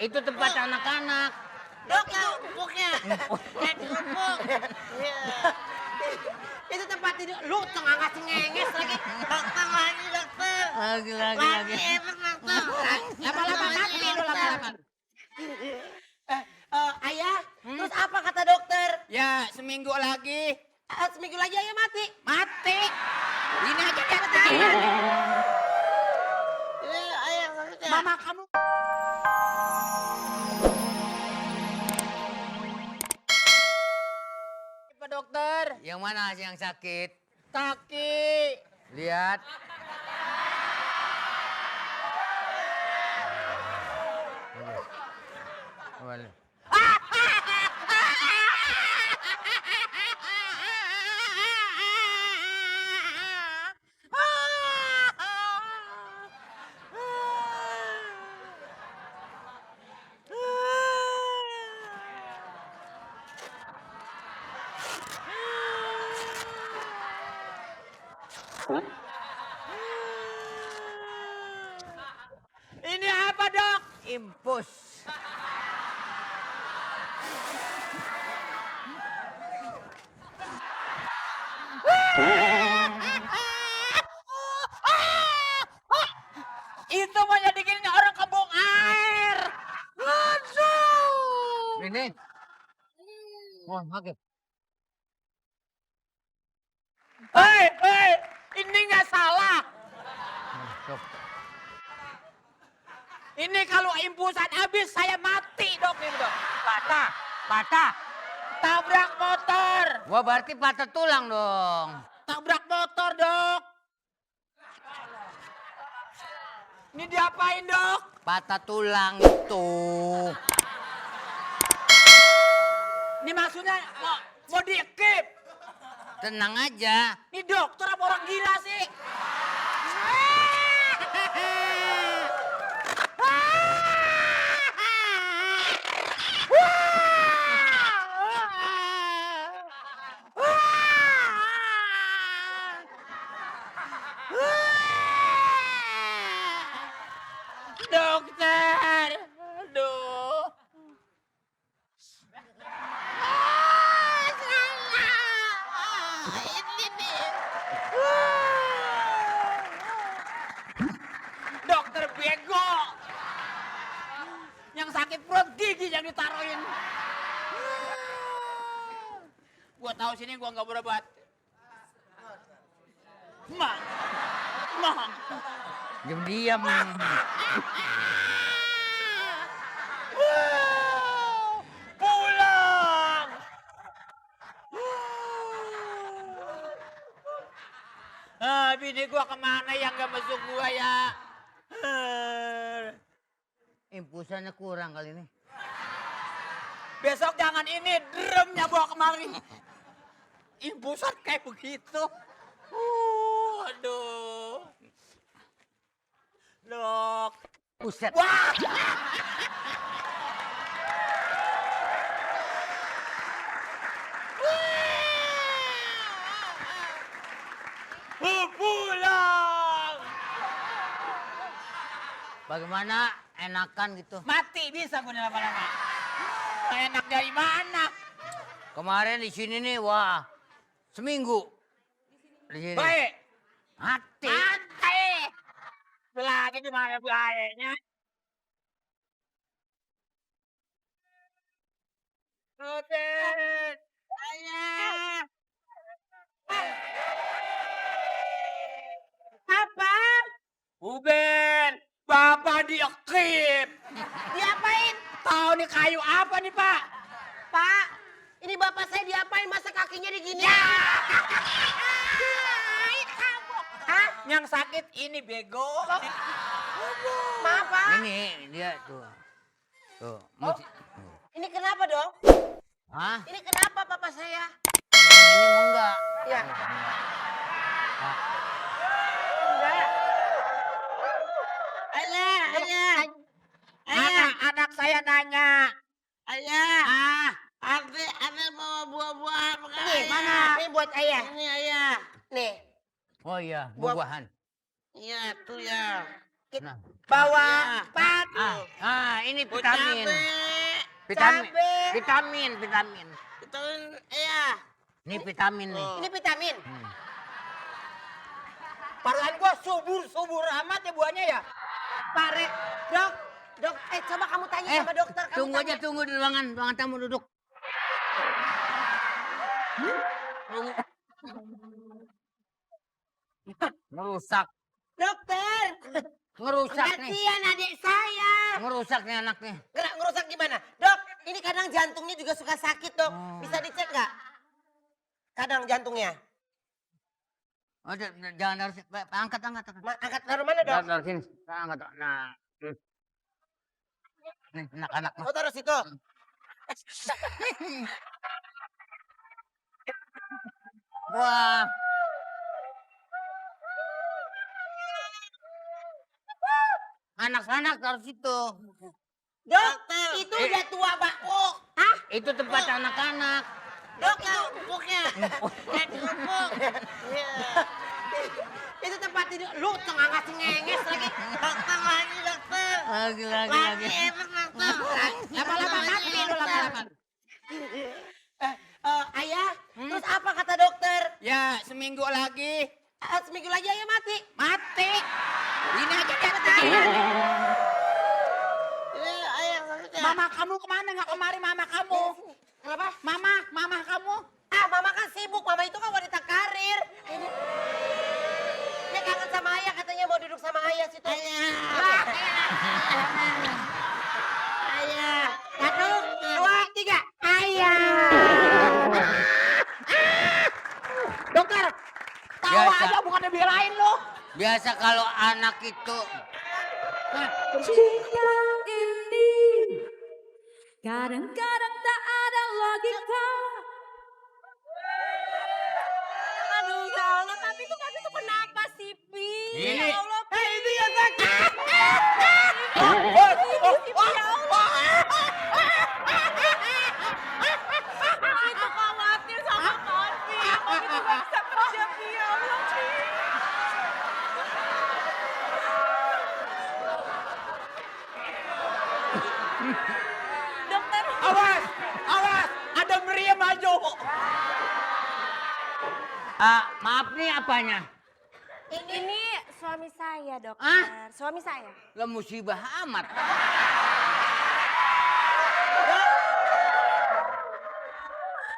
Itu tempat anak-anak. Dok, itu empuknya. Empuk. Iya. Itu tempat tidur. Lu tengah ngasih ngenges lagi. Dokter lagi, dokter. Lagi. Emang dokter. Lama-lama mati lu lama-lama. Ayah, terus apa kata dokter? Ya, seminggu lagi. Seminggu lagi ayah mati. Mati. Ini aja dia Iya, ayah maksudnya. Mama kamu. Pak dokter. Yang mana yang sakit? Kaki. Lihat. Mana? Ini apa dok? Impus. Itu mau jadiin orang kembung air. Aduh. Ini. Oh, sakit. Hei, ini nggak salah. Dok. Ini kalau impusan habis saya mati dok ini dok. Patah. Tabrak motor. Wah, berarti patah tulang dong. Tabrak motor dok. Ini diapain dok? Patah tulang itu. Ini maksudnya mau diekip. Tenang aja. Ini dokter apa orang gila sih? Dokter, aduh. Dokter bego. Yang sakit perut gigi yang ditaruhin. Gua tahu sini gua nggak berobat. Mang. Diam-diam. Pulang. Bini gua kemana yang gak masuk gua ya? Impusannya kurang kali ini. Besok jangan ini drumnya bawa kemari. Impusan kayak begitu. Aduh. Dok. Buset. Wah. Pulang. Bagaimana? Enakan gitu. Mati bisa gue lama-lama. Enak dari mana? Kemarin di sini nih, wah, seminggu. Di sini. Baik. Mati. Mati. Lagi gimana baiknya? Ruben. Ayah. Apa? Ruben. Bapak diekip. Diapain? Tahu nih kayu apa nih Pak? Pak, ini bapak saya diapain masa kakinya digini? Ya. Kamu. Hah? Yang sakit ini bego. Maaf, Pak. Ini dia tuh. Tuh. Ini kenapa, dong? Hah? Ini kenapa papa saya? Ini mau enggak? Ya. Ayah. Anak saya nanya. Ayah. Ade bawa buah-buah apa kan? Nih, mana? Ini buat ayah. Ini ayah. Nih. Oh iya, Buah- buah-buahan. Iya, tuh ya. Nah. Bawa Ya. pat. Ini Oh, vitamin. cabe. Vitamin. Itu iya. Ini vitamin nih. Ini vitamin. Paruan gua subur amat ya buahnya ya. Pare. Dok, coba kamu tanya sama dokter. Kamu Tunggu tanya. aja, tunggu di ruangan tamu duduk. Ngerusak, Dokter. ngerusak nih. Kasihan adik saya. Ngerusak nih anaknya. Ngerusak gimana? Dok, ini kadang jantungnya juga suka sakit, Dok. Oh. Bisa dicek nggak? Kadang jantungnya. Oh, jangan harus angkat. Angkat taruh mana, Dok? Dari sini. Angkat. Nah. Nih, anak-anak. Oh, taruh situ. Wah. Anak-anak taruh situ. Dok, itu udah tua, Pak. Oh, hah? Itu tempat anak-anak. Dok, itu empuknya. Empuk. Iya. Itu tempat tidur. Lu tengah ngasih ngenges lagi. Dokter lagi, dokter. Lagi. Lagi enak, dokter. Lama-lama mati lu lama-lama. Ayah, terus apa kata dokter? Ya, seminggu lagi. Seminggu lagi ayah mati. Mati. Ini aja dia Ayah, maksudnya. Mama kamu kemana? Nggak kemari mama kamu. Kenapa? Mama kamu. Mama kan sibuk. Mama itu kan wanita karir. Dia kangen sama ayah, katanya mau duduk sama ayah situ. Ayah. 1, 2, 3. Ayah. Dokter, tawa Biasa. aja bukannya belain lo. Biasa kalau anak itu Cinta ini kadang-kadang tak ada logika. Aduh ya Allah, tapi tuh kenapa sih, Pi? Ini. Ya Allah, Pi. Itu yang sakit. Itu khawatir sama Papi. Papi tuh gak bisa kerja, Pi. Ya Allah, Pi. Dokter, Awas, ada meriam maju. maaf nih apanya? ini suami saya, dokter. Ah? Suami saya. Lah musibah amat.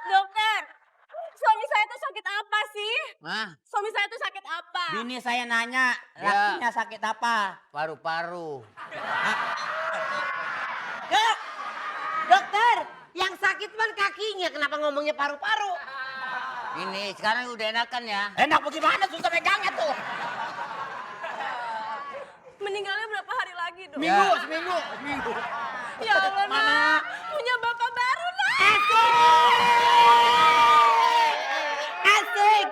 Dokter, suami saya tuh sakit apa sih? Hah? Suami saya tuh sakit apa? Bini saya nanya, Ya. lakinya sakit apa? Paru-paru. Dokter, yang sakit kan kakinya. Kenapa ngomongnya paru-paru? Ini sekarang udah enakan ya. Enak bagaimana susah megangnya tuh. Meninggalnya berapa hari lagi, dok? Seminggu. Ya Allah, nak. Punya bapak baru, nak. Asik.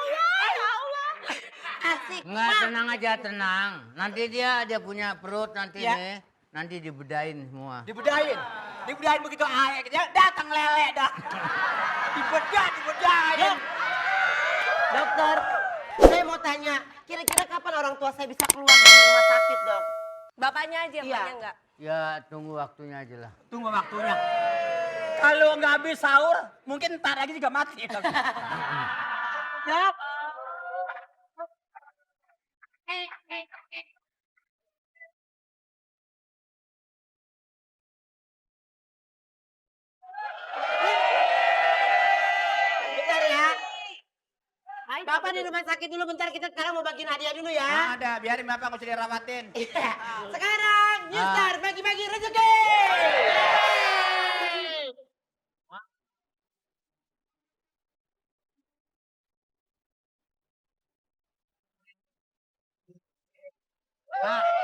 Ya Allah. Asik. Enggak, tenang aja, tenang. Nanti dia punya perut nanti Ya. nih. Nanti dibedain semua. Dibedain begitu air dia datang lele dah. Dibedain. Dokter, saya mau tanya, kira-kira kapan orang tua saya bisa keluar dari rumah sakit, Dok? Bapaknya aja, Iya. emaknya enggak. Ya tunggu waktunya aja lah. Tunggu waktunya. Kalau nggak habis sahur, mungkin ntar lagi juga mati. Dok. Bentar ya. Bapak di rumah sakit dulu bentar, kita sekarang mau bagiin hadiah dulu ya. Ada, biarin bapak nggak usah dirawatin. Iya. Sekarang, Newstar bagi-bagi rezeki.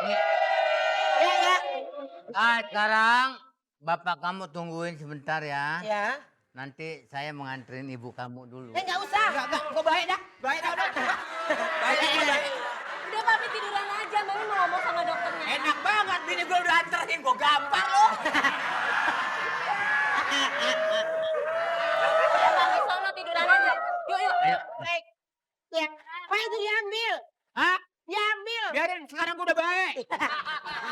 Ini. Ya. Sekarang bapak kamu tungguin sebentar ya. Ya. Nanti saya menganterin ibu kamu dulu. Nggak usah. Enggak, gua baik dah. Baik dah udah. Baik. Udah, Papi tiduran aja. Mami mau ngomong sama dokternya. Enak banget, bini gue udah anterin, gue gampar loh. Ya, Papi sono tiduran aja. Yuk. Ayo. Baik. Ya. Pak itu diambil. Hah? Diambil. Biarin, sekarang gue udah baik.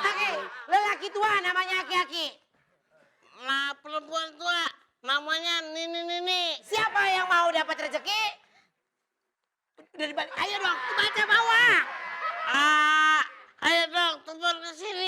Aki, lelaki tua namanya aki-aki. Nah, perempuan tua namanya Nini. Siapa yang mau dapat rezeki? Udah dibalik. Ayo dong, baca bawah. Ayo dong, tumpul ke sini.